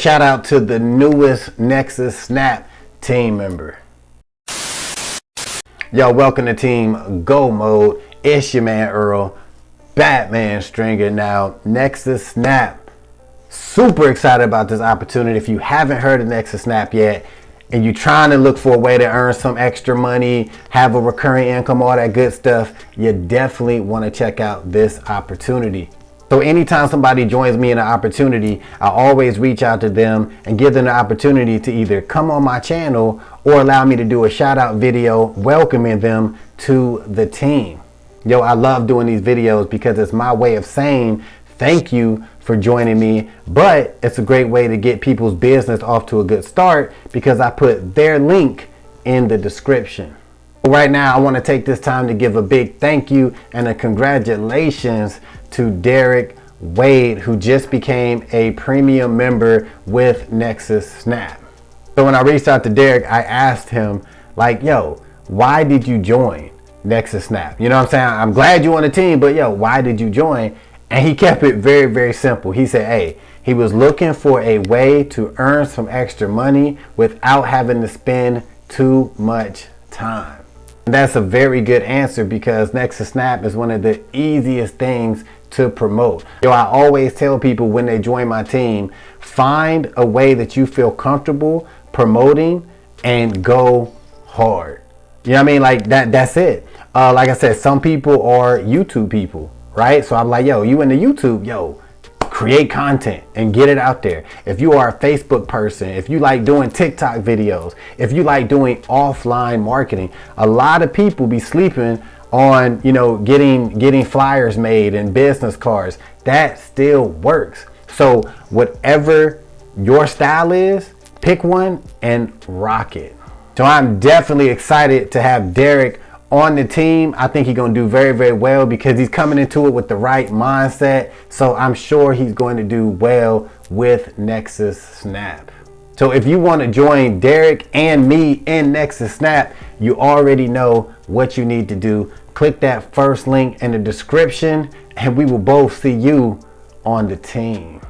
shout out to the newest Nexus Snap team member. Yo, welcome to Team Go Mode. It's your man Earl, Batman Stringer. Now, Nexus Snap. Super excited about this opportunity. If you haven't heard of Nexus Snap yet, and you're trying to look for a way to earn some extra money, have a recurring income, all that good stuff, you definitely want to check out this opportunity. So anytime somebody joins me in an opportunity, I always reach out to them and give them the opportunity to either come on my channel or allow me to do a shout out video welcoming them to the team. Yo, I love doing these videos because it's my way of saying thank you for joining me, but it's a great way to get people's business off to a good start because I put their link in the description. Right now, I want to take this time to give a big thank you and a congratulations to Derek Wade, who just became a premium member with Nexus Snap. So when I reached out to Derek, I asked him, like, yo, why did you join Nexus Snap? You know what I'm saying? I'm glad you on the team, but yo, why did you join? And he kept it very, very simple. He said, hey, he was looking for a way to earn some extra money without having to spend too much time. And that's a very good answer because Nexus Snap is one of the easiest things to promote. Yo, I always tell people when they join my team, find a way that you feel comfortable promoting and go hard. You know what I mean? Like that's it. Like I said, some people are YouTube people, right? So I'm like, yo, you into YouTube, yo, create content and get it out there. If you are a Facebook person, if you like doing TikTok videos, if you like doing offline marketing, a lot of people be sleeping on, you know, getting flyers made and business cards. That still works. So whatever your style is, pick one and rock it. So I'm definitely excited to have Derek on the team. I think he's going to do very, very well because he's coming into it with the right mindset. So I'm sure he's going to do well with Nexus Snap. So if you want to join Derek and me in Nexus Snap, you already know what you need to do. Click that first link in the description and we will both see you on the team.